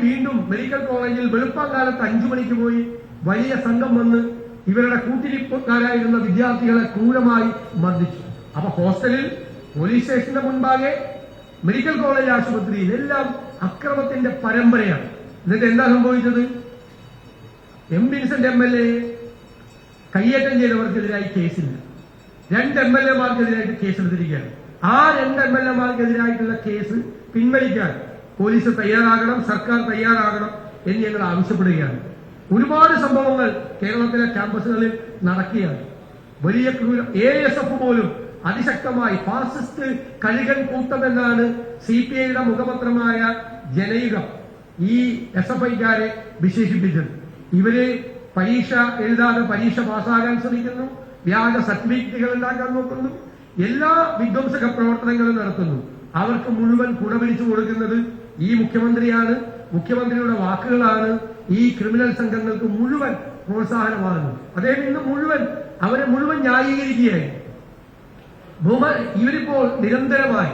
വീണ്ടും മെഡിക്കൽ കോളേജിൽ വെളുപ്പാങ്കാലത്ത് 5 മണിക്ക് പോയി വലിയ സംഘം വന്ന് ഇവരുടെ കൂട്ടിരിപ്പുകാരായിരുന്ന വിദ്യാർത്ഥികളെ ക്രൂരമായി മർദ്ദിച്ചു. അപ്പൊ ഹോസ്റ്റലിൽ, പോലീസ് സ്റ്റേഷന്റെ മുൻപാകെ, മെഡിക്കൽ കോളേജ് ആശുപത്രിയിൽ എല്ലാം അക്രമത്തിന്റെ പരമ്പരയാണ്. എന്നിട്ട് എന്താ സംഭവിച്ചത്? എം വിൻസെന്റ് MLA കയ്യേറ്റം ചെയ്തവർക്കെതിരായി കേസില്ല. 2 MLA-മാർക്കെതിരായിട്ട് കേസെടുത്തിരിക്കുകയാണ്. ആ 2 MLA-മാർക്കെതിരായിട്ടുള്ള കേസ് പിൻവലിക്കാൻ പോലീസ് തയ്യാറാകണം, സർക്കാർ തയ്യാറാകണം എന്ന് ഞങ്ങൾ ആവശ്യപ്പെടുകയാണ്. ഒരുപാട് സംഭവങ്ങൾ കേരളത്തിലെ ക്യാമ്പസുകളിൽ നടക്കുകയാണ്. വലിയ ASF പോലും അതിശക്തമായി ഫാസിസ്റ്റ് കഴുകൻ കൂട്ടമെന്നാണ് CPI-യുടെ മുഖപത്രമായ ജനയുഗം ഈ SFI-ക്കാരെ വിശേഷിപ്പിച്ചത്. ഇവര് പരീക്ഷ എഴുതാതെ പരീക്ഷ പാസ്സാകാൻ ശ്രമിക്കുന്നു, വ്യാജ സർട്ടിഫിക്കറ്റുകൾ ഉണ്ടാക്കാൻ നോക്കുന്നു, എല്ലാ വിധ്വംസക പ്രവർത്തനങ്ങളും നടത്തുന്നു. അവർക്ക് മുഴുവൻ കുടപിടിച്ചു കൊടുക്കുന്നത് ഈ മുഖ്യമന്ത്രിയാണ്. മുഖ്യമന്ത്രിയുടെ വാക്കുകളാണ് ഈ ക്രിമിനൽ സംഘങ്ങൾക്ക് മുഴുവൻ പ്രോത്സാഹനമാകുന്നത്. അദ്ദേഹം ഇന്ന് അവരെ മുഴുവൻ ന്യായീകരിക്കുകയായി. ഇവരിപ്പോൾ നിരന്തരമായി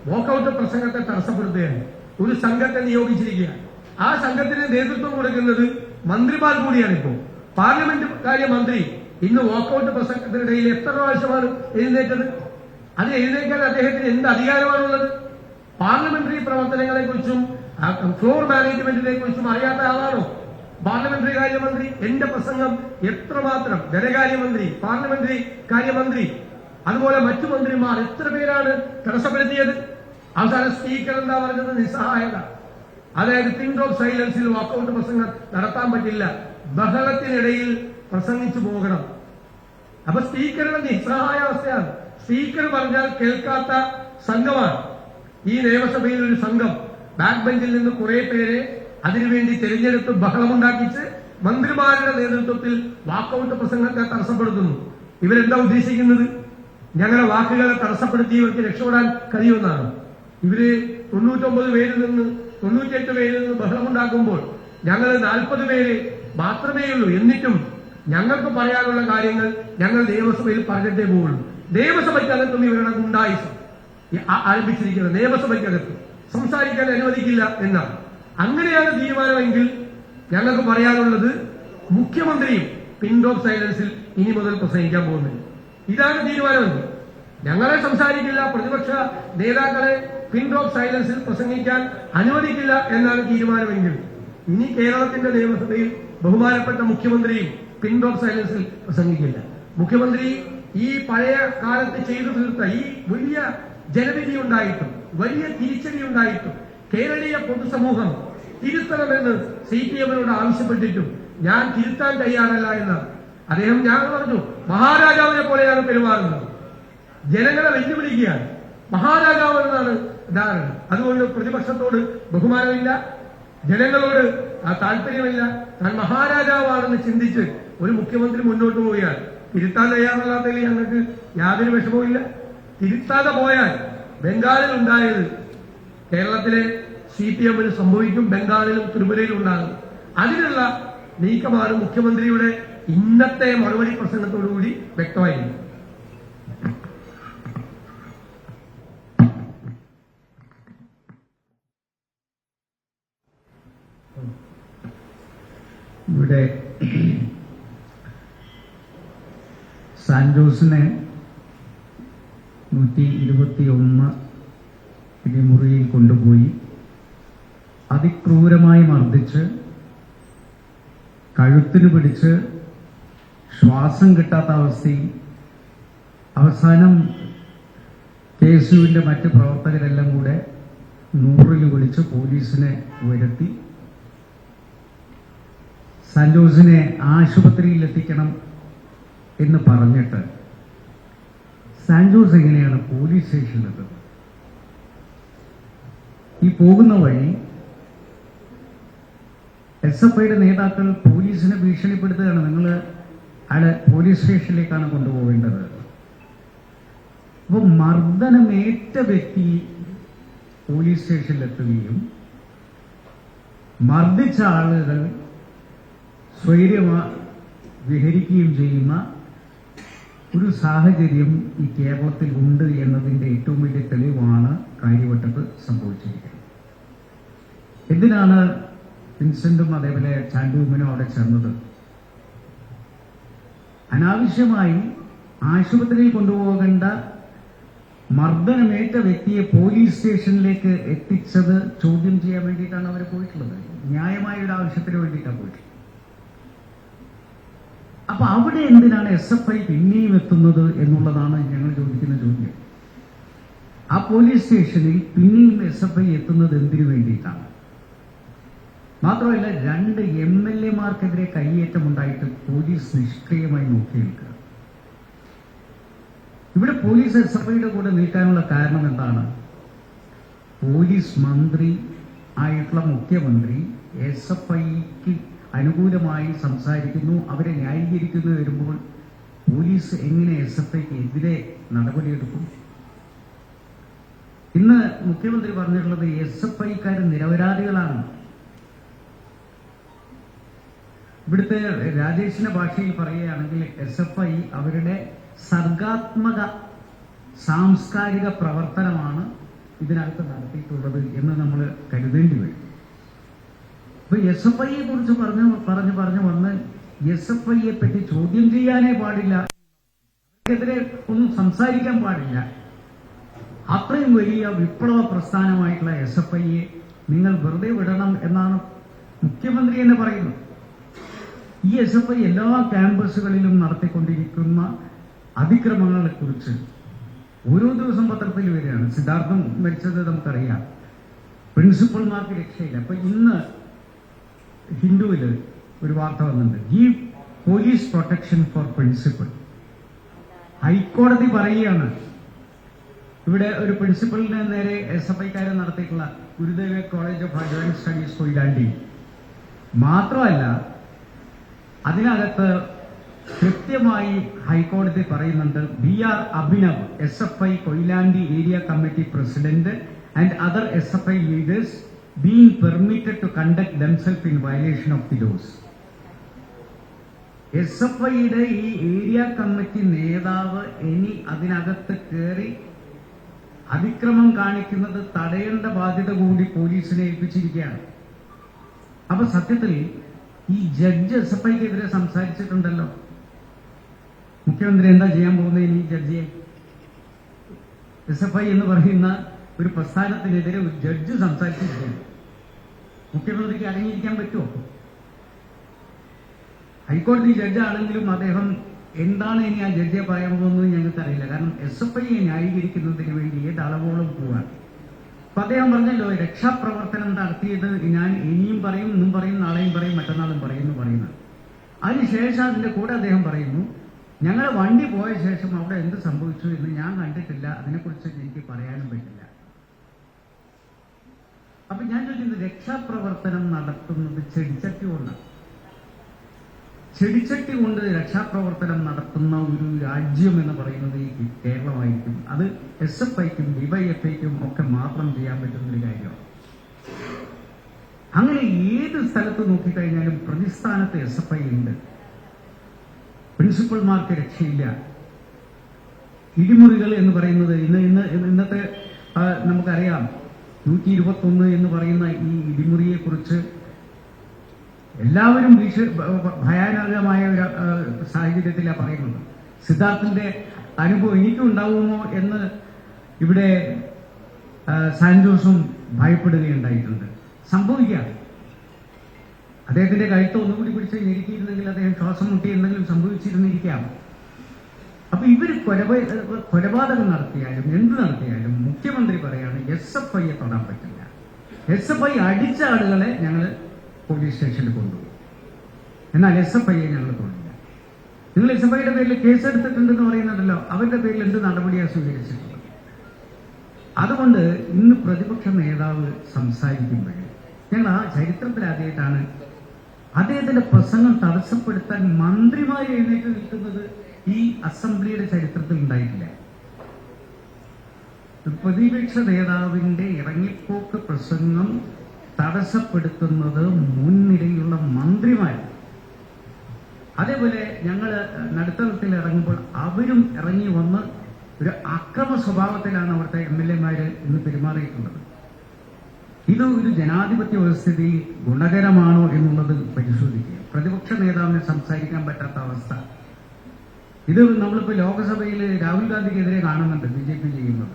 വോക്കൌട്ട് പ്രസംഗത്തെ തടസ്സപ്പെടുത്തുകയാണ്. ഒരു സംഘത്തെ നിയോഗിച്ചിരിക്കുകയാണ്. ആ സംഘത്തിന് നേതൃത്വം കൊടുക്കുന്നത് മന്ത്രിമാർ കൂടിയാണ്. ഇപ്പോൾ പാർലമെന്റ് കാര്യമന്ത്രി ഇന്ന് വോക്കൌട്ട് പ്രസംഗത്തിനിടയിൽ എത്ര പ്രാവശ്യമാണ് എഴുന്നേറ്റത്? അത് എഴുന്നേക്കാൻ അദ്ദേഹത്തിന് എന്ത് അധികാരമാണുള്ളത്? പാർലമെന്ററി പ്രവർത്തനങ്ങളെ കുറിച്ചും ഫ്ലോർ മാനേജ്മെന്റിനെ കുറിച്ചും അറിയാത്ത ആളാണോ പാർലമെന്ററി കാര്യമന്ത്രി? എന്റെ പ്രസംഗം എത്രമാത്രം ധനകാര്യമന്ത്രി, പാർലമെന്ററി കാര്യമന്ത്രി, അതുപോലെ മറ്റു മന്ത്രിമാർ എത്ര പേരാണ് തടസ്സപ്പെടുത്തിയത്? അവസാനം സ്പീക്കർ എന്താ പറഞ്ഞത്? നിസ്സഹായത. അതായത് പിൻ ഓഫ് സൈലൻസിൽ വാക്കൌട്ട് പ്രസംഗം നടത്താൻ പറ്റില്ല, ബഹളത്തിനിടയിൽ പ്രസംഗിച്ചു പോകണം. അപ്പൊ സ്പീക്കറുടെ നിസ്സഹായാവസ്ഥയാണ്. സ്പീക്കർ പറഞ്ഞാൽ കേൾക്കാത്ത സംഘമാണ് ഈ നിയമസഭയിൽ. ഒരു സംഘം ബാക്ക് ബെഞ്ചിൽ നിന്ന് കുറെ പേരെ അതിനുവേണ്ടി തെരഞ്ഞെടുത്ത് ബഹളമുണ്ടാക്കിച്ച് മന്ത്രിമാരുടെ നേതൃത്വത്തിൽ വാക്കൌട്ട് പ്രസംഗത്തെ തടസ്സപ്പെടുത്തുന്നു. ഇവരെന്താ ഉദ്ദേശിക്കുന്നത്? ഞങ്ങളുടെ വാക്കുകളെ തടസ്സപ്പെടുത്തിയവർക്ക് രക്ഷപ്പെടാൻ കഴിയുമെന്നാണ്. ഇവര് 99 പേരിൽ നിന്ന് 98 പേരിൽ നിന്ന് ബഹളമുണ്ടാക്കുമ്പോൾ ഞങ്ങൾ 40 പേര് മാത്രമേ ഉള്ളൂ. എന്നിട്ടും ഞങ്ങൾക്ക് പറയാനുള്ള കാര്യങ്ങൾ ഞങ്ങൾ നിയമസഭയിൽ പറഞ്ഞിട്ടേ പോവുള്ളൂ. നിയമസഭയ്ക്കകത്തും ഇവരുടെ ഗുണ്ടായിസം ആരംഭിച്ചിരിക്കുന്നത്. നിയമസഭയ്ക്കകത്ത് സംസാരിക്കാൻ അനുവദിക്കില്ല എന്നാണ്. അങ്ങനെയാണ് തീരുമാനമെങ്കിൽ ഞങ്ങൾക്ക് പറയാനുള്ളത് മുഖ്യമന്ത്രിയും പിൻ ഓഫ് സൈലൻസിൽ ഇനി മുതൽ പ്രസംഗിക്കാൻ പോകുന്നത്. ഇതാണ് തീരുമാനമെങ്കിൽ ഞങ്ങളെ സംസാരിക്കില്ല, പ്രതിപക്ഷ നേതാക്കളെ പിൻ ഓഫ് സൈലൻസിൽ പ്രസംഗിക്കാൻ അനുവദിക്കില്ല എന്നാണ് തീരുമാനമെങ്കിൽ ഇനി കേരളത്തിന്റെ നിയമസഭയിൽ ബഹുമാനപ്പെട്ട മുഖ്യമന്ത്രിയും പിൻ ഓഫ് സൈലൻസിൽ പ്രസംഗിക്കില്ല. മുഖ്യമന്ത്രി ഈ പഴയ കാലത്ത് ചെയ്തു തീർത്ത ഈ വലിയ ജനവിധി ഉണ്ടായിട്ടും വലിയ തിരിച്ചടി ഉണ്ടായിട്ടും കേരളീയ പൊതുസമൂഹം തിരുത്തണമെന്ന് CPM-നോട് ആവശ്യപ്പെട്ടിട്ടും ഞാൻ തിരുത്താൻ തയ്യാറല്ല എന്നാണ് അദ്ദേഹം. ഞാൻ പറഞ്ഞു, മഹാരാജാവിനെ പോലെയാണ് പെരുമാറുന്നത്, ജനങ്ങളെ വെല്ലുവിളിക്കുകയാണ്, മഹാരാജാവെന്നാണ് ധാരണ. അതുകൊണ്ട് പ്രതിപക്ഷത്തോട് ബഹുമാനമില്ല, ജനങ്ങളോട് താല്പര്യമില്ല. താൻ മഹാരാജാവാണെന്ന് ചിന്തിച്ച് ഒരു മുഖ്യമന്ത്രി മുന്നോട്ട് പോയാൽ തിരുത്താൻ തയ്യാറല്ലാത്തതിൽ ഞങ്ങൾക്ക് യാതൊരു വിഷമവുമില്ല. തിരുത്താതെ പോയാൽ ബംഗാളിൽ ഉണ്ടായത് കേരളത്തിലെ CPM-ന് സംഭവിക്കും, ബംഗാളിലും ത്രിപുരയിലും ഉണ്ടാകും. അതിനുള്ള നീക്കമാണ് മുഖ്യമന്ത്രിയുടെ ഇന്നത്തെ മറുപടി പ്രസംഗത്തോടുകൂടി വ്യക്തമായിരുന്നു. ഇവിടെ സാന്റോസിനെ 121 പിടിമുറിയിൽ കൊണ്ടുപോയി അതിക്രൂരമായി മർദ്ദിച്ച് കഴുത്തിന് പിടിച്ച് ശ്വാസം കിട്ടാത്ത അവസ്ഥയിൽ അവസാനം KSUവിന്റെ മറ്റ് പ്രവർത്തകരെല്ലാം കൂടെ 100-ൽ വിളിച്ച് പോലീസിനെ വരുത്തി സാന്റോസിനെ ആശുപത്രിയിൽ എത്തിക്കണം എന്ന് പറഞ്ഞിട്ട് സാന്റോസ് എങ്ങനെയാണ് പോലീസ് സ്റ്റേഷനിലെത്തുന്നത്? ഈ പോകുന്ന വഴി SFI-യുടെ നേതാക്കൾ പോലീസിനെ ഭീഷണിപ്പെടുത്തുകയാണ്, നിങ്ങൾ അയാളെ പോലീസ് സ്റ്റേഷനിലേക്കാണ് കൊണ്ടുപോകേണ്ടത്. അപ്പോൾ മർദ്ദനമേറ്റ വ്യക്തി പോലീസ് സ്റ്റേഷനിലെത്തുകയും മർദ്ദിച്ച ആളുകൾ സ്വൈര്യമായി വിഹരിക്കുകയും ചെയ്യുന്ന ഒരു സാഹചര്യം ഈ കേരളത്തിൽ ഉണ്ട് എന്നതിന്റെ ഏറ്റവും വലിയ തെളിവാണ് കാര്യവട്ടത്ത് സംഭവിച്ചിരിക്കുന്നത്. എന്തിനാണ് വിൻസെന്റും അതേപോലെ ചാണ്ടുമ്മനും അവിടെ ചെന്നത് അനാവശ്യമായി ആശുപത്രിയിൽ കൊണ്ടുപോകേണ്ട മർദ്ദനമേറ്റ വ്യക്തിയെ പോലീസ് സ്റ്റേഷനിലേക്ക് എത്തിച്ചത് ചോദ്യം ചെയ്യാൻ വേണ്ടിയിട്ടാണ് അവർ പോയിട്ടുള്ളത്. ന്യായമായ ഒരു ആവശ്യത്തിന് വേണ്ടിയിട്ടാണ് പോയിട്ടുള്ളത്. അപ്പൊ അവിടെ എന്തിനാണ് SFI പിന്നെയും എത്തുന്നത് എന്നുള്ളതാണ് ഞങ്ങൾ ചോദിക്കുന്ന ചോദ്യം. ആ പോലീസ് സ്റ്റേഷനിൽ പിന്നെയും SFI എത്തുന്നത് എന്തിനു വേണ്ടിയിട്ടാണ്? മാത്രമല്ല 2 MLA-മാർക്കെതിരെ കയ്യേറ്റമുണ്ടായിട്ട് പോലീസ് നിഷ്ക്രിയമായി നോക്കി നിൽക്കുക. ഇവിടെ പോലീസ് SFIയുടെ കൂടെ നിൽക്കാനുള്ള കാരണം എന്താണ്? പോലീസ് മന്ത്രി ആയിട്ടുള്ള മുഖ്യമന്ത്രി SFIക്ക് അനുകൂലമായി സംസാരിക്കുന്നു, അവരെ ന്യായീകരിക്കുന്നു വരുമ്പോൾ പോലീസ് എങ്ങനെ SFIക്ക് എതിരെ നടപടിയെടുക്കും? ഇന്ന് മുഖ്യമന്ത്രി പറഞ്ഞിട്ടുള്ളത് SFIക്കാർ നിരപരാധികളാണ്. ഇവിടുത്തെ രാജേഷിന്റെ ഭാഷയിൽ പറയുകയാണെങ്കിൽ SFI അവരുടെ സർഗാത്മക സാംസ്കാരിക പ്രവർത്തനമാണ് ഇതിനകത്ത് നടത്തിയിട്ടുള്ളത് എന്ന് നമ്മൾ കരുതേണ്ടി വരും. അപ്പൊ SFIയെ കുറിച്ച് പറഞ്ഞു വന്ന് SFIയെ പറ്റി ചോദ്യം ചെയ്യാനേ പാടില്ല, അവർക്കെതിരെ ഒന്നും സംസാരിക്കാൻ പാടില്ല. അത്രയും വലിയ വിപ്ലവ പ്രസ്ഥാനമായിട്ടുള്ള SFIയെ നിങ്ങൾ വെറുതെ വിടണം എന്നാണ് മുഖ്യമന്ത്രി തന്നെ പറയുന്നത്. ഈ SFI എല്ലാ ക്യാമ്പസുകളിലും നടത്തിക്കൊണ്ടിരിക്കുന്ന അതിക്രമങ്ങളെ കുറിച്ച് ഓരോ ദിവസം പത്രത്തിൽ വരികയാണ്. സിദ്ധാർത്ഥം മരിച്ചത് നമുക്കറിയാം. പ്രിൻസിപ്പൽമാർക്ക് രക്ഷയില്ല. അപ്പൊ ഇന്ന് ഹിന്ദുവില് ഒരു വാർത്ത വന്നിട്ടുണ്ട്, give police protection for principal. ഹൈക്കോടതി പറയുകയാണ് ഇവിടെ ഒരു പ്രിൻസിപ്പലിന് നേരെ SFIക്കാരെ നടത്തിയിട്ടുള്ള Gurudeva college of advance studies Koyilandy. മാത്രമല്ല അതിനകത്ത് കൃത്യമായി ഹൈക്കോടതി പറയുന്നുണ്ട്, BR Abhinav SFI Koyilandy area committee president and other SFI leaders being permitted to conduct themselves in violation of the laws. SFIയുടെ ഈ ഏരിയ കമ്മിറ്റി നേതാവ് ഇനി അതിനകത്ത് കയറി അതിക്രമം കാണിക്കുന്നത് തടയേണ്ട ബാധ്യത കൂടി പോലീസിനെ ഏൽപ്പിച്ചിരിക്കുകയാണ്. അപ്പൊ സത്യത്തിൽ ഈ ജഡ്ജ് SFIക്കെതിരെ സംസാരിച്ചിട്ടുണ്ടല്ലോ. മുഖ്യമന്ത്രി എന്താ ചെയ്യാൻ പോകുന്നത് ഈ ജഡ്ജിയെ? SFI എന്ന് പറയുന്ന ഒരു പ്രസ്ഥാനത്തിനെതിരെ ഒരു ജഡ്ജ് സംസാരിച്ചിരിക്കുകയാണ്. മുഖ്യമന്ത്രിക്ക് അടങ്ങിയിരിക്കാൻ പറ്റുമോ? ഹൈക്കോടതി ജഡ്ജാണെങ്കിലും അദ്ദേഹം എന്താണ് ഇനി ആ ജഡ്ജിയെ പറയാൻ പോകുന്നത് ഞങ്ങൾക്കറിയില്ല. കാരണം SFIയെ ന്യായീകരിക്കുന്നതിന് വേണ്ടി ഏത് അളവോളം പോവാണ്. അപ്പൊ അദ്ദേഹം പറഞ്ഞല്ലോ, രക്ഷാപ്രവർത്തനം നടത്തിയത് ഞാൻ ഇനിയും പറയും, ഇന്നും പറയും, നാളെയും പറയും, മറ്റന്നാളും പറയുന്നു പറയുന്നത്. അതിനുശേഷം അതിന്റെ കൂടെ അദ്ദേഹം പറയുന്നു, ഞങ്ങളെ വണ്ടി പോയ ശേഷം അവിടെ എന്ത് സംഭവിച്ചു എന്ന് ഞാൻ കണ്ടിട്ടില്ല, അതിനെക്കുറിച്ച് എനിക്ക് പറയാനും പറ്റില്ല. അപ്പൊ ഞാൻ ചോദിക്കുന്നത്, രക്ഷാപ്രവർത്തനം നടത്തുന്നത് ചെടിച്ചട്ടി കൊണ്ടാണ്. ചെടിച്ചട്ടി കൊണ്ട് രക്ഷാപ്രവർത്തനം നടത്തുന്ന ഒരു രാജ്യം എന്ന് പറയുന്നത് ഈ കേരളമായിരിക്കും. അത് SFIക്കും DYFIക്കും ഒക്കെ മാത്രം ചെയ്യാൻ പറ്റുന്ന ഒരു കാര്യമാണ്. അങ്ങനെ ഏത് സ്ഥലത്ത് നോക്കിക്കഴിഞ്ഞാലും പ്രതിസ്ഥാനത്ത് SFI ഉണ്ട്. പ്രിൻസിപ്പൽമാർക്ക് രക്ഷയില്ല. ഇടിമുറികൾ എന്ന് പറയുന്നത് ഇന്നത്തെ നമുക്കറിയാം, 121 എന്ന് പറയുന്ന ഈ ഇടിമുറിയെ കുറിച്ച് എല്ലാവരും ഭയാനകമായ ഒരു സാഹചര്യത്തിലാണ് പറയുന്നത്. സിദ്ധാർത്ഥിന്റെ അനുഭവം എനിക്കും ഉണ്ടാവുമോ എന്ന് ഇവിടെ സാൻജോസും ഭയപ്പെടുകയുണ്ടായിട്ടുണ്ട്. സംഭവിക്കാം. അദ്ദേഹത്തിന്റെ കഴുത്ത് ഒന്നുകൂടി പിടിച്ച് ഞെരുക്കിയിരുന്നെങ്കിൽ അദ്ദേഹം ശ്വാസം മുട്ടി എന്തെങ്കിലും സംഭവിച്ചിരുന്നിരിക്കാം. അപ്പൊ ഇവർ കൊലപാതകം നടത്തിയാലും എന്ത് നടത്തിയാലും മുഖ്യമന്ത്രി പറയാണ് SFIയെ തൊടാൻ പറ്റില്ല. SFI അടിച്ച ആളുകളെ ഞങ്ങൾ പോലീസ് സ്റ്റേഷനിൽ കൊണ്ടുപോകും, എന്നാൽ SFIയെ ഞങ്ങൾ തൊടില്ല. നിങ്ങൾ SFIയുടെ പേരിൽ കേസെടുത്തിട്ടുണ്ടെന്ന് പറയുന്നുണ്ടല്ലോ, അവരുടെ പേരിൽ എന്ത് നടപടിയാണ് സ്വീകരിച്ചിട്ടുള്ളത്? അതുകൊണ്ട് ഇന്ന് പ്രതിപക്ഷ നേതാവ് സംസാരിക്കുമ്പോൾ ഞങ്ങൾ ആ ചരിത്രത്തിൽ ആദ്യമായിട്ടാണ് അദ്ദേഹത്തിന്റെ പ്രസംഗം തടസ്സപ്പെടുത്താൻ മന്ത്രിമാർ എഴുന്നേറ്റ് നിൽക്കുന്നത് ഈ അസംബ്ലിയുടെ ചരിത്രത്തിൽ ഉണ്ടായിട്ടില്ല. പ്രതിപക്ഷ നേതാവിന്റെ ഇറങ്ങിപ്പോക്ക് പ്രസംഗം തടസ്സപ്പെടുത്തുന്നത് മുൻനിരയിലുള്ള മന്ത്രിമാർ. അതേപോലെ ഞങ്ങൾ നടുത്തളത്തിൽ ഇറങ്ങുമ്പോൾ അവരും ഇറങ്ങി വന്ന് ഒരു അക്രമ സ്വഭാവത്തിലാണ് അവിടുത്തെ MLA-മാര് ഇന്ന് പെരുമാറിയിട്ടുള്ളത്. ഇത് ഒരു ജനാധിപത്യ വ്യവസ്ഥയിൽ ഗുണകരമാണോ എന്നുള്ളത് പരിശോധിക്കുക. പ്രതിപക്ഷ നേതാവിന് സംസാരിക്കാൻ പറ്റാത്ത അവസ്ഥ, ഇത് നമ്മളിപ്പോ ലോക്സഭയിൽ രാഹുൽ ഗാന്ധിക്കെതിരെ കാണുന്നുണ്ട് BJP ചെയ്യുന്നത്.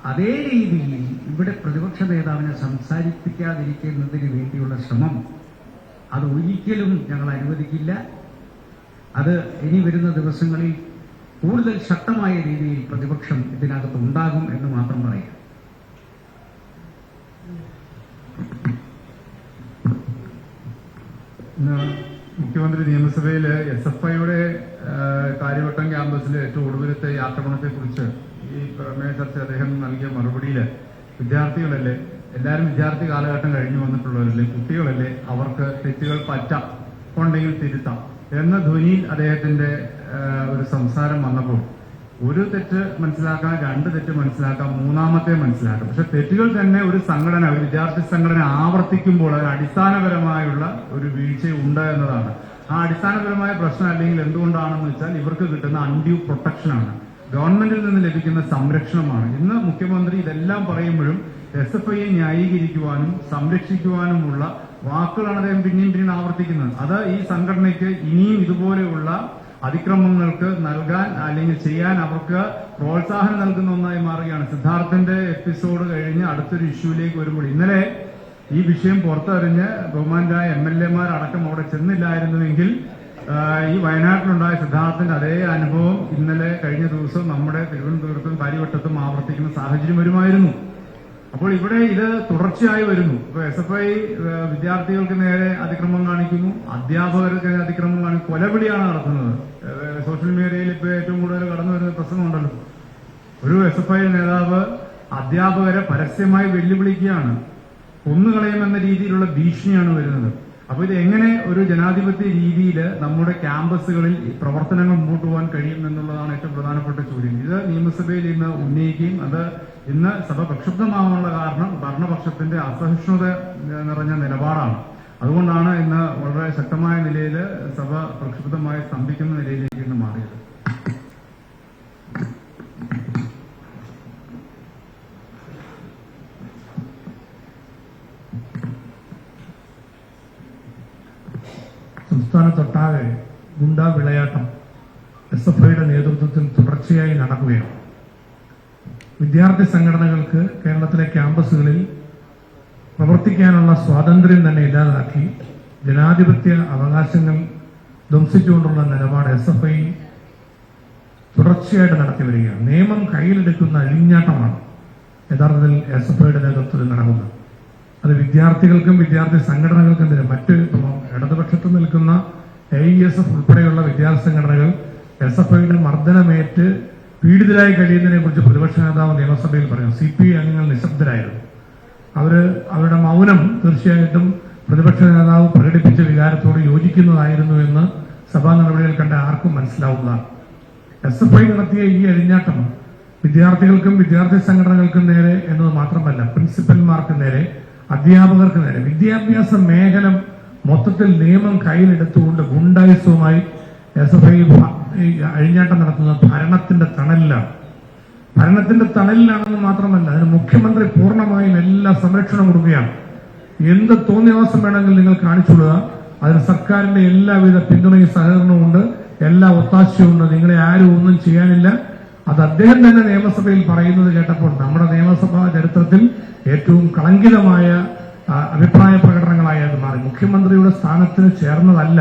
അതേ രീതിയിൽ ഇവിടെ പ്രതിപക്ഷ നേതാവിനെ സംസാരിപ്പിക്കാതിരിക്കുന്നതിന് വേണ്ടിയുള്ള ശ്രമം അത് ഒരിക്കലും ഞങ്ങൾ അനുവദിക്കില്ല. അത് ഇനി വരുന്ന ദിവസങ്ങളിൽ കൂടുതൽ ശക്തമായ രീതിയിൽ പ്രതിപക്ഷം ഇതിനകത്ത് ഉണ്ടാകും എന്ന് മാത്രം പറയാം. മുഖ്യമന്ത്രി നിയമസഭയിൽ SFIയുടെ കാര്യവട്ടം ക്യാമ്പസിലെ ഏറ്റവും ഒടുവിലത്തെ ഈ ആക്രമണത്തെക്കുറിച്ച് ഈ പ്രമേയ ചർച്ച അദ്ദേഹം നൽകിയ മറുപടിയിൽ വിദ്യാർത്ഥികളല്ലേ, എല്ലാവരും വിദ്യാർത്ഥി കാലഘട്ടം കഴിഞ്ഞു വന്നിട്ടുള്ളവരല്ലേ, കുട്ടികളല്ലേ, അവർക്ക് തെറ്റുകൾ പറ്റാം, ഉണ്ടെങ്കിൽ തിരുത്താം എന്ന ധ്വനിയിൽ അദ്ദേഹത്തിന്റെ ഒരു സംസാരം വന്നപ്പോൾ ഒരു തെറ്റ് മനസ്സിലാക്കാം, രണ്ട് തെറ്റ് മനസ്സിലാക്കാം, മൂന്നാമത്തെ മനസ്സിലാക്കാം. പക്ഷെ തെറ്റുകൾ തന്നെ ഒരു സംഘടന, ഒരു വിദ്യാർത്ഥി സംഘടന ആവർത്തിക്കുമ്പോൾ അതിന് അടിസ്ഥാനപരമായുള്ള ഒരു വീഴ്ച ഉണ്ട് എന്നതാണ്. ആ അടിസ്ഥാനപരമായ പ്രശ്നം അല്ലെങ്കിൽ എന്തുകൊണ്ടാണെന്ന് വെച്ചാൽ ഇവർക്ക് കിട്ടുന്ന അൺഡ്യൂ പ്രൊട്ടക്ഷനാണ്, ഗവൺമെന്റിൽ നിന്ന് ലഭിക്കുന്ന സംരക്ഷണമാണ്. ഇന്ന് മുഖ്യമന്ത്രി ഇതെല്ലാം പറയുമ്പോഴും SFIയെ ന്യായീകരിക്കുവാനും സംരക്ഷിക്കുവാനുമുള്ള വാക്കുകളാണ് അദ്ദേഹം പിന്നെയും ആവർത്തിക്കുന്നത്. അത് ഈ സംഘടനയ്ക്ക് ഇനിയും ഇതുപോലെയുള്ള അതിക്രമങ്ങൾക്ക് നൽകാൻ അല്ലെങ്കിൽ ചെയ്യാൻ അവർക്ക് പ്രോത്സാഹനം നൽകുന്ന ഒന്നായി മാറുകയാണ്. സിദ്ധാർത്ഥന്റെ എപ്പിസോഡ് കഴിഞ്ഞ് അടുത്തൊരു ഇഷ്യൂയിലേക്ക് വരുമ്പോൾ ഇന്നലെ ഈ വിഷയം പുറത്തറിഞ്ഞ് ബഹുമാനായ MLA അടക്കം അവിടെ ചെന്നില്ലായിരുന്നുവെങ്കിൽ ഈ വയനാട്ടിലുണ്ടായ സിദ്ധാർത്ഥന്റെ അതേ അനുഭവം ഇന്നലെ കഴിഞ്ഞ ദിവസം നമ്മുടെ തിരുവനന്തപുരത്തും കാര്യവട്ടത്തും ആവർത്തിക്കുന്ന സാഹചര്യം വരുമായിരുന്നു. അപ്പോൾ ഇവിടെ ഇത് തുടർച്ചയായി വരുന്നു. ഇപ്പൊ SFI വിദ്യാർത്ഥികൾക്ക് നേരെ അതിക്രമം കാണിക്കുന്നു, അധ്യാപകർക്ക് അതിക്രമം കാണിക്കുന്നു, കൊലവിളിയാണ് നടത്തുന്നത്. സോഷ്യൽ മീഡിയയിൽ ഇപ്പൊ ഏറ്റവും കൂടുതൽ കടന്നു വരുന്ന പ്രശ്നമുണ്ടല്ലോ, ഒരു SFI നേതാവ് അധ്യാപകരെ പരസ്യമായി വെല്ലുവിളിക്കുകയാണ്, കൊന്നുകളയുമെന്ന രീതിയിലുള്ള ഭീഷണിയാണ് വരുന്നത്. അപ്പൊ ഇത് എങ്ങനെ ഒരു ജനാധിപത്യ രീതിയിൽ നമ്മുടെ ക്യാമ്പസുകളിൽ പ്രവർത്തനങ്ങൾ മുമ്പോട്ട് പോകാൻ കഴിയും എന്നുള്ളതാണ് ഏറ്റവും പ്രധാനപ്പെട്ട ചോദ്യം. ഇത് നിയമസഭയിൽ ഇന്ന് ഉന്നയിക്കുകയും അത് ഇന്ന് സഭ പ്രക്ഷുബ്ധമാവാനുള്ള കാരണം ഭരണപക്ഷത്തിന്റെ അസഹിഷ്ണുത നിറഞ്ഞ നിലപാടാണ്. അതുകൊണ്ടാണ് ഇന്ന് വളരെ ശക്തമായ നിലയിൽ സഭ പ്രക്ഷുബ്ധമായി സ്തംഭിക്കുന്ന നിലയിലേക്ക് ഇന്ന് മാറിയത്. സംസ്ഥാനത്തൊട്ടാകെ ഗുണ്ടാ വിളയാട്ടം SFIയുടെ നേതൃത്വത്തിൽ തുടർച്ചയായി നടക്കുകയാണ്. വിദ്യാർത്ഥി സംഘടനകൾക്ക് കേരളത്തിലെ ക്യാമ്പസുകളിൽ പ്രവർത്തിക്കാനുള്ള സ്വാതന്ത്ര്യം തന്നെ ഇല്ലാതാക്കി ജനാധിപത്യ അവകാശങ്ങൾ ധ്വംസിച്ചുകൊണ്ടുള്ള നിലപാട് SFI തുടർച്ചയായിട്ട് നടത്തി വരികയാണ്. നിയമം കയ്യിലെടുക്കുന്ന അഴിഞ്ഞാട്ടമാണ് യഥാർത്ഥത്തിൽ SFIയുടെ നേതൃത്വത്തിൽ നടക്കുന്നത്. അത് വിദ്യാർത്ഥികൾക്കും വിദ്യാർത്ഥി സംഘടനകൾക്കും തന്നെ മറ്റ് ഇടതുപക്ഷത്ത് നിൽക്കുന്ന AESF ഉൾപ്പെടെയുള്ള വിദ്യാർത്ഥി സംഘടനകൾ SFIയുടെ മർദ്ദനമേറ്റ് പീഡിതരായി കഴിയുന്നതിനെ കുറിച്ച് പ്രതിപക്ഷ നേതാവ് നിയമസഭയിൽ പറഞ്ഞു. CPI അംഗങ്ങൾ നിശബ്ദരായിരുന്നു. അവരുടെ മൗനം തീർച്ചയായിട്ടും പ്രതിപക്ഷ നേതാവ് പ്രകടിപ്പിച്ച വികാരത്തോട് യോജിക്കുന്നതായിരുന്നു എന്ന് സഭാ നടപടികൾ കണ്ട ആർക്കും മനസ്സിലാവുന്നതാണ്. SFI നടത്തിയ ഈ അഴിഞ്ഞാട്ടം വിദ്യാർത്ഥികൾക്കും വിദ്യാർത്ഥി സംഘടനകൾക്കും നേരെ എന്നത് മാത്രമല്ല, പ്രിൻസിപ്പൽമാർക്ക് നേരെ, അധ്യാപകർക്ക് നേരെ, വിദ്യാഭ്യാസ മേഖല മൊത്തത്തിൽ നിയമം കയ്യിലെടുത്തുകൊണ്ട് ഗുണ്ടായുസവുമായി SFI അഴിഞ്ഞാട്ടം നടത്തുന്നത് ഭരണത്തിന്റെ തണലിലാണ്. ഭരണത്തിന്റെ തണലിലാണെന്ന് മാത്രമല്ല, അതിന് മുഖ്യമന്ത്രി പൂർണ്ണമായും എല്ലാ സംരക്ഷണം കൊടുക്കുകയാണ്. എന്ത് തോന്നിയവാസം വേണമെങ്കിൽ നിങ്ങൾ കാണിച്ചുകൊള്ളുക, അതിന് സർക്കാരിന്റെ എല്ലാവിധ പിന്തുണയും സഹകരണവും ഉണ്ട്, എല്ലാ ഒത്താശയും ഉണ്ട്, നിങ്ങളെ ആരും ഒന്നും ചെയ്യാനില്ല. അത് അദ്ദേഹം തന്നെ നിയമസഭയിൽ പറയുന്നത് കേട്ടപ്പോൾ നമ്മുടെ നിയമസഭാ ചരിത്രത്തിൽ ഏറ്റവും കളങ്കിതമായ അഭിപ്രായ പ്രകടനങ്ങളായി അത് മാറി. മുഖ്യമന്ത്രിയുടെ സ്ഥാനത്തിന് ചേർന്നതല്ല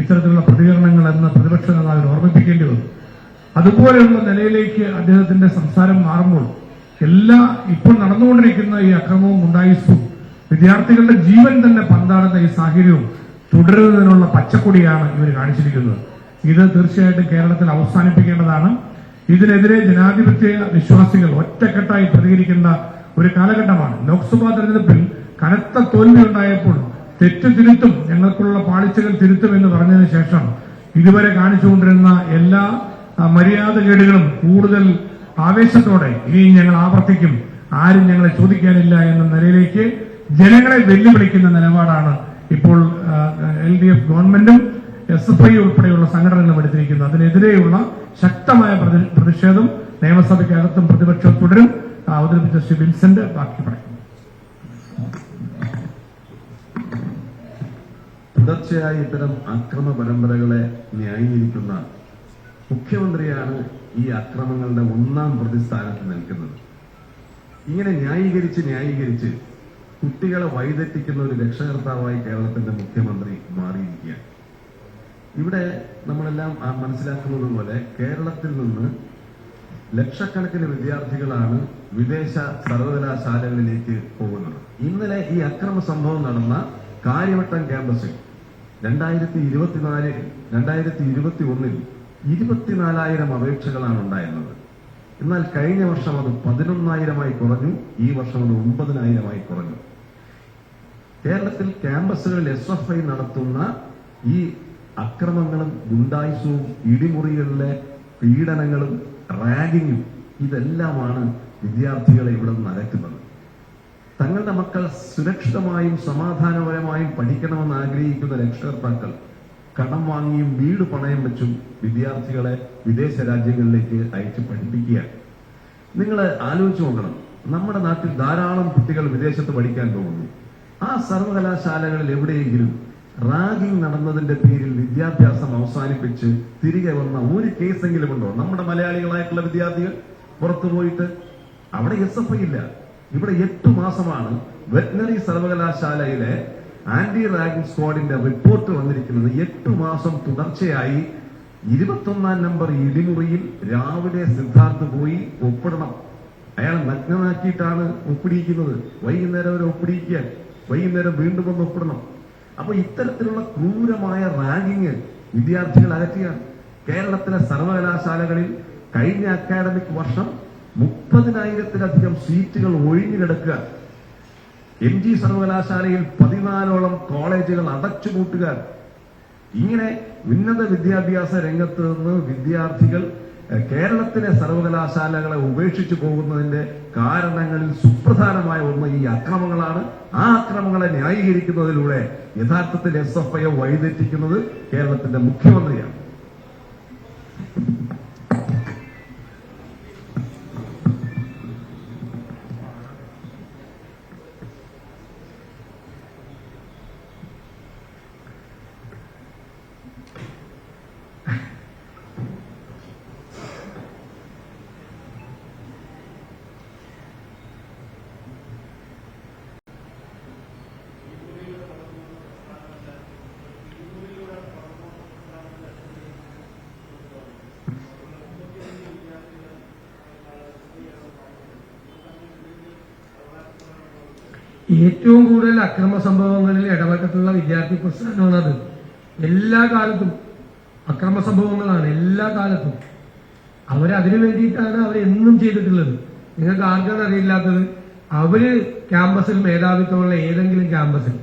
ഇത്തരത്തിലുള്ള പ്രതികരണങ്ങൾ എന്ന് പ്രതിപക്ഷ നേതാവിന് ഓർമ്മിപ്പിക്കേണ്ടി വന്നു. അതുപോലെയുള്ള നിലയിലേക്ക് അദ്ദേഹത്തിന്റെ സംസാരം മാറുമ്പോൾ ഇപ്പോൾ നടന്നുകൊണ്ടിരിക്കുന്ന ഈ അക്രമവും ഗുണ്ടായിസവും വിദ്യാർത്ഥികളുടെ ജീവൻ തന്നെ പന്താടുന്ന ഈ സാഹചര്യവും തുടരുന്നതിനുള്ള പച്ചക്കൊടിയാണ് ഇവർ കാണിച്ചിരിക്കുന്നത്. ഇത് തീർച്ചയായിട്ടും കേരളത്തിൽ അവസാനിപ്പിക്കേണ്ടതാണ്. ഇതിനെതിരെ ജനാധിപത്യ വിശ്വാസികൾ ഒറ്റക്കെട്ടായി പ്രതികരിക്കേണ്ട ഒരു കാലഘട്ടമാണ്. ലോക്സഭാ തെരഞ്ഞെടുപ്പിൽ കനത്ത തോൽവി ഉണ്ടായപ്പോൾ തെറ്റ് തിരുത്തും, ഞങ്ങൾക്കുള്ള പാളിച്ചകൾ തിരുത്തും എന്ന് പറഞ്ഞതിന് ശേഷം ഇതുവരെ കാണിച്ചുകൊണ്ടിരുന്ന എല്ലാ മര്യാദകേടുകളും കൂടുതൽ ആവേശത്തോടെ ഇനിയും ഞങ്ങൾ ആവർത്തിക്കും, ആരും ഞങ്ങളെ ചോദിക്കാനില്ല എന്ന നിലയിലേക്ക് ജനങ്ങളെ വെല്ലുവിളിക്കുന്ന നിലപാടാണ് ഇപ്പോൾ LDF ഗവൺമെന്റും SFI ഉൾപ്പെടെയുള്ള സംഘടനകളും എടുത്തിരിക്കുന്നത്. അതിനെതിരെയുള്ള ശക്തമായ പ്രതിഷേധം നിയമസഭയ്ക്കകത്തും പ്രതിപക്ഷം തുടരും. അവതരിപ്പിച്ച ശ്രീ വിൻസെന്റ് ബാക്കി പറയും. തുടർച്ചയായി ഇത്തരം അക്രമ പരമ്പരകളെ ന്യായീകരിക്കുന്ന മുഖ്യമന്ത്രിയാണ് ഈ അക്രമങ്ങളുടെ ഒന്നാം പ്രതിസ്ഥാനത്ത് നിൽക്കുന്നത്. ഇങ്ങനെ ന്യായീകരിച്ച് കുട്ടികളെ വഴിതെറ്റിക്കുന്ന ഒരു രക്ഷകർത്താവായി കേരളത്തിന്റെ മുഖ്യമന്ത്രി മാറിയിരിക്കുകയാണ്. ഇവിടെ നമ്മളെല്ലാം മനസ്സിലാക്കുന്നത് പോലെ കേരളത്തിൽ നിന്ന് ലക്ഷക്കണക്കിന് വിദ്യാർത്ഥികളാണ് വിദേശ സർവകലാശാലകളിലേക്ക് പോകുന്നത്. ഇന്നലെ ഈ അക്രമ സംഭവം നടന്ന കാര്യവട്ടം ക്യാമ്പസിൽ 2021 24,000 അപേക്ഷകളാണ് ഉണ്ടായിരുന്നത്. എന്നാൽ കഴിഞ്ഞ വർഷം അത് 11,000 കുറഞ്ഞു. ഈ വർഷം അത് 9,000 കുറഞ്ഞു. കേരളത്തിൽ ക്യാമ്പസുകളിൽ SFI നടത്തുന്ന ഈ അക്രമങ്ങളും ഗുണ്ടായുസവും ഇടിമുറികളിലെ പീഡനങ്ങളും റാഗിങ്ങും ഇതെല്ലാമാണ് വിദ്യാർത്ഥികളെ ഇവിടെ നിന്ന് അകറ്റുന്നത്. തങ്ങളുടെ മക്കൾ സുരക്ഷിതമായും സമാധാനപരമായും പഠിക്കണമെന്ന് ആഗ്രഹിക്കുന്ന രക്ഷകർത്താക്കൾ കടം വാങ്ങിയും വീട് പണയം വെച്ചും വിദ്യാർത്ഥികളെ വിദേശ രാജ്യങ്ങളിലേക്ക് അയച്ച് പഠിപ്പിക്കുകയാണ്. നിങ്ങൾ ആലോചിച്ച് നോക്കണം, നമ്മുടെ നാട്ടിൽ ധാരാളം കുട്ടികൾ വിദേശത്ത് പഠിക്കാൻ പോകുന്നു. ആ സർവകലാശാലകളിൽ എവിടെയെങ്കിലും റാഗിംഗ് നടന്നതിന്റെ പേരിൽ വിദ്യാഭ്യാസം അവസാനിപ്പിച്ച് തിരികെ വന്ന ഒരു കേസെങ്കിലും ഉണ്ടോ? നമ്മുടെ മലയാളികളായിട്ടുള്ള വിദ്യാർത്ഥികൾ പുറത്തു പോയിട്ട് അവിടെ SFI ഇല്ല. ഇവിടെ 8 മാസമാണ് വെറ്ററിനറി സർവകലാശാലയിലെ ആന്റി റാഗിംഗ് സ്ക്വാഡിന്റെ റിപ്പോർട്ട് വന്നിരിക്കുന്നത്. 8 മാസം തുടർച്ചയായി 21 നമ്പർ ഇടിമുറിയിൽ രാവിലെ സിദ്ധാർത്ഥ് പോയി ഒപ്പിടണം. അയാൾ നഗ്നനാക്കിയിട്ടാണ് ഒപ്പിടിക്കുന്നത്. വൈകുന്നേരം വരെ ഒപ്പിടിക്കുക, വൈകുന്നേരം വീണ്ടും വന്ന് ഒപ്പിടണം. അപ്പൊ ഇത്തരത്തിലുള്ള ക്രൂരമായ റാഗിങ് വിദ്യാർത്ഥികൾ അകറ്റുകയാണ്. കേരളത്തിലെ സർവകലാശാലകളിൽ കഴിഞ്ഞ അക്കാഡമിക് വർഷം 30,000-ലധികം സീറ്റുകൾ ഒഴിഞ്ഞു കിടക്കുക. MG സർവകലാശാലയിൽ 14ഓളം കോളേജുകൾ അടച്ചുപൂട്ടുക. ഇങ്ങനെ ഉന്നത വിദ്യാഭ്യാസ രംഗത്ത് നിന്ന് വിദ്യാർത്ഥികൾ കേരളത്തിലെ സർവകലാശാലകളെ ഉപേക്ഷിച്ചു പോകുന്നതിന്റെ കാരണങ്ങളിൽ സുപ്രധാനമായ ഒന്ന് ഈ അക്രമങ്ങളാണ്. ആ അക്രമങ്ങളെ ന്യായീകരിക്കുന്നതിലൂടെ യഥാർത്ഥത്തിൽ SFI വഴിതെറ്റിക്കുന്നത് കേരളത്തിന്റെ മുഖ്യമന്ത്രിയാണ്. ഏറ്റവും കൂടുതൽ അക്രമ സംഭവങ്ങളിൽ ഇടപെട്ടിട്ടുള്ള വിദ്യാർത്ഥി പ്രസ്ഥാനമാണത്. എല്ലാ കാലത്തും അക്രമ സംഭവങ്ങളാണ്, എല്ലാ കാലത്തും. അവരതിനു വേണ്ടിയിട്ടാണ് അവരെന്നും ചെയ്തിട്ടുള്ളത്. നിങ്ങൾക്ക് ആർക്കാണ് അറിയില്ലാത്തത്, അവര് ക്യാമ്പസിൽ മേധാവിത്വമുള്ള ഏതെങ്കിലും ക്യാമ്പസിൽ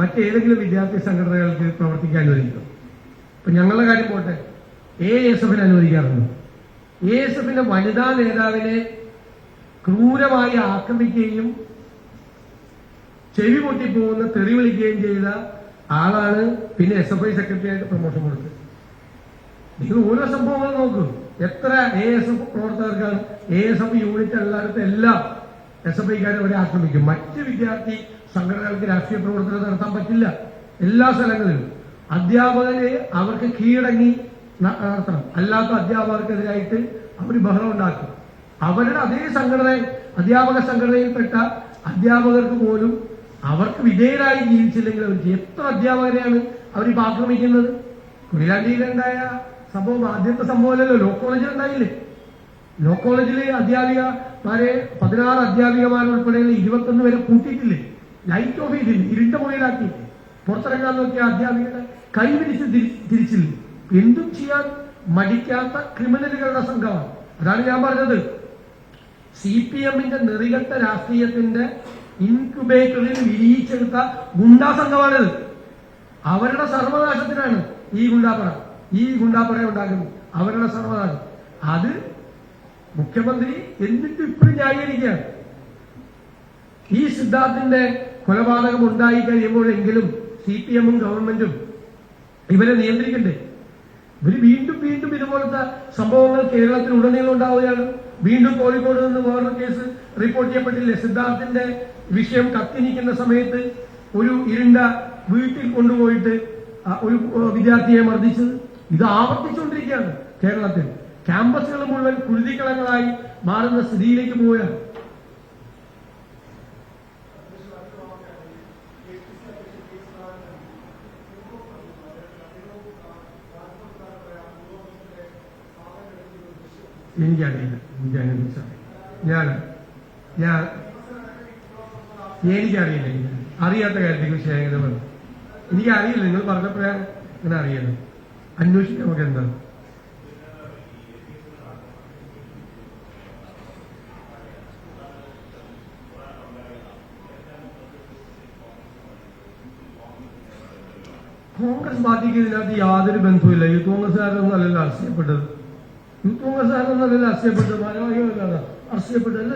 മറ്റേതെങ്കിലും വിദ്യാർത്ഥി സംഘടനകൾക്ക് പ്രവർത്തിക്കാൻ അനുവദിക്കും. ഇപ്പൊ ഞങ്ങളുടെ കാര്യം പോട്ടെ, ASFന് അനുവദിക്കാറുണ്ട്. ASFന്റെ വനിതാ നേതാവിനെ ക്രൂരമായി ആക്രമിക്കുകയും ചെവി പൊട്ടിപ്പോകുന്ന തെറി വിളിക്കുകയും ചെയ്ത ആളാണ് പിന്നെ SFI സെക്രട്ടറി ആയിട്ട് പ്രൊമോഷൻ കൊടുത്തത്. നിങ്ങൾ ഓരോ സംഭവങ്ങൾ നോക്കൂ. എത്ര ASF പ്രവർത്തകർക്കാണ് ASF യൂണിറ്റ് എല്ലായിടത്തും എല്ലാം SFIക്കാരെ അവരെ ആക്രമിക്കും. മറ്റ് വിദ്യാർത്ഥി സംഘടനകൾക്ക് രാഷ്ട്രീയ പ്രവർത്തനം നടത്താൻ പറ്റില്ല. എല്ലാ സ്ഥലങ്ങളിലും അധ്യാപകരെ അവർക്ക് കീഴടങ്ങി നടത്തണം. അല്ലാത്ത അധ്യാപകർക്കെതിരായിട്ട് അവർ ബഹളം ഉണ്ടാക്കും. അവരുടെ അതേ സംഘടന, അധ്യാപക സംഘടനയിൽപ്പെട്ട അധ്യാപകർക്ക് പോലും അവർക്ക് വിധേയരായി ജീവിച്ചില്ലെങ്കിൽ അവർ എത്ര അധ്യാപകരെയാണ് അവരിപ്പോ ആക്രമിക്കുന്നത്? കൊയിലാണ്ടിയിലുണ്ടായ സംഭവം ആദ്യത്തെ സംഭവമല്ലല്ലോ, ലോ കോളേജിൽ ഉണ്ടായില്ലേ? ലോ കോളേജിലെ അധ്യാപികമാരെ 16 അധ്യാപികമാരുൾപ്പെടെയുള്ള 21 വരെ കൂട്ടിയിട്ടില്ലേ? ലൈറ്റ് ഓഫ് ചെയ്തില്ലേ? ഇരുണ്ട മുറിയിലാക്കി പുറത്തിറങ്ങാൻ നോക്കിയ അധ്യാപികയുടെ കൈപിടിച്ച് തിരിച്ചില്ലേ? എന്തും ചെയ്യാൻ മടിക്കാത്ത ക്രിമിനലുകളുടെ സംഘമാണ്. അതാണ് ഞാൻ പറഞ്ഞത്, CPMന്റെ നെറികെട്ട രാഷ്ട്രീയത്തിന്റെ ഇൻക്യുബേറ്ററിൽ വിരിയിച്ചെടുത്ത ഗുണ്ടാ സംഘമാണിത്. അവരുടെ സർവനാശത്തിനാണ് ഈ ഗുണ്ടാപ്പട ഉണ്ടാക്കുന്നത്. അവരുടെ സർവനാശം. അത് മുഖ്യമന്ത്രി എന്നിട്ട് ഇപ്പോഴും ന്യായീകരിക്കുകയാണ്. ഈ സിദ്ധാർത്ഥിന്റെ കൊലപാതകം ഉണ്ടായി കഴിയുമ്പോഴെങ്കിലും CPMും ഗവൺമെന്റും ഇവരെ നിയന്ത്രിക്കണ്ടേ? ഇവര് വീണ്ടും വീണ്ടും ഇതുപോലത്തെ സംഭവങ്ങൾ കേരളത്തിൽ ഉടനീളം ഉണ്ടാവുകയാണ്. വീണ്ടും കോഴിക്കോട് നിന്ന് വേറൊരു കേസ് റിപ്പോർട്ട് ചെയ്യപ്പെട്ടില്ലേ? സിദ്ധാർത്ഥിന്റെ വിഷയം കത്തിനിക്കുന്ന സമയത്ത് ഒരു ഇരുണ്ട വീട്ടിൽ കൊണ്ടുപോയിട്ട് ഒരു വിദ്യാർത്ഥിയെ മർദ്ദിച്ചത്. ഇത് ആവർത്തിച്ചുകൊണ്ടിരിക്കുകയാണ് കേരളത്തിൽ. ക്യാമ്പസുകൾ മുഴുവൻ കുരുതിക്കളങ്ങളായി മാറുന്ന സ്ഥിതിയിലേക്ക് പോവുകയാണ്. എനിക്കറിയില്ല, എനിക്കറിയില്ല. അറിയാത്ത കാര്യത്തിൽ വിഷയങ്ങൾ പറഞ്ഞു എനിക്കറിയില്ല. നിങ്ങൾ പറഞ്ഞപ്പോഴാണ് ഇങ്ങനെ അറിയുന്നത്. അന്വേഷിക്കാൻ നമുക്ക് എന്താണ്? കോൺഗ്രസ് പാർട്ടിക്ക് ഇതിനകത്ത് യാതൊരു ബന്ധവുമില്ല. യൂത്ത് കോൺഗ്രസ്സുകാരൊന്നും അല്ലല്ലോ അറസ്റ്റ് ചെയ്യപ്പെട്ടത്. യൂത്ത് കോൺഗ്രസ്സുകാരൊന്നും അല്ലല്ലോ അറസ്റ്റ് ചെയ്യപ്പെട്ടത്. ഭാരവാഹികളല്ല അറസ്റ്റ് ചെയ്യപ്പെട്ടതല്ല.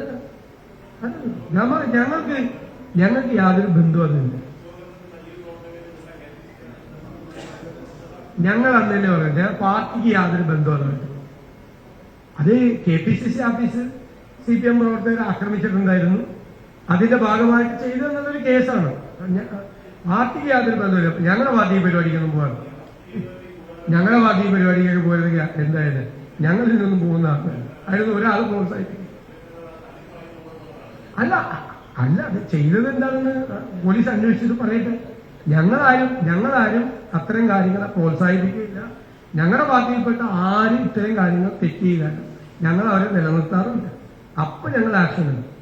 ഞങ്ങൾക്ക് യാതൊരു ബന്ധവും അതില്ല. ഞങ്ങൾ അന്നല്ലേ പറഞ്ഞത് പാർട്ടിക്ക് യാതൊരു ബന്ധവും. അത് KPCC ഓഫീസ് CPM പ്രവർത്തകർ ആക്രമിച്ചിട്ടുണ്ടായിരുന്നു. അതിന്റെ ഭാഗമായിട്ട് ചെയ്തെന്നുള്ളൊരു കേസാണ്. പാർട്ടിക്ക് യാതൊരു ബന്ധമില്ല. ഞങ്ങളുടെ പാർട്ടി പരിപാടിക്കൊന്നും പോകാറ്. ഞങ്ങളുടെ പാർട്ടി പരിപാടിക്കൊക്കെ പോയത് എന്തായാലും ഞങ്ങളിൽ നിന്നും പോകുന്ന ആൾക്കാർ അതിന് ഒരാൾ പ്രോത്സാഹിപ്പിക്കും. അല്ല അത് ചെയ്തത് എന്താണെന്ന് പോലീസ് അന്വേഷിച്ചിട്ട് പറയട്ടെ. ഞങ്ങളാരും അത്തരം കാര്യങ്ങളെ പ്രോത്സാഹിപ്പിക്കുകയില്ല. ഞങ്ങളുടെ പാർട്ടിയിൽപ്പെട്ട ആരും ഇത്തരം കാര്യങ്ങൾ തെറ്റ് ചെയ്താലും ഞങ്ങൾ അവരെ നിലനിർത്താറുണ്ട്. അപ്പൊ ഞങ്ങൾ ആക്ഷൻ എടുക്കും.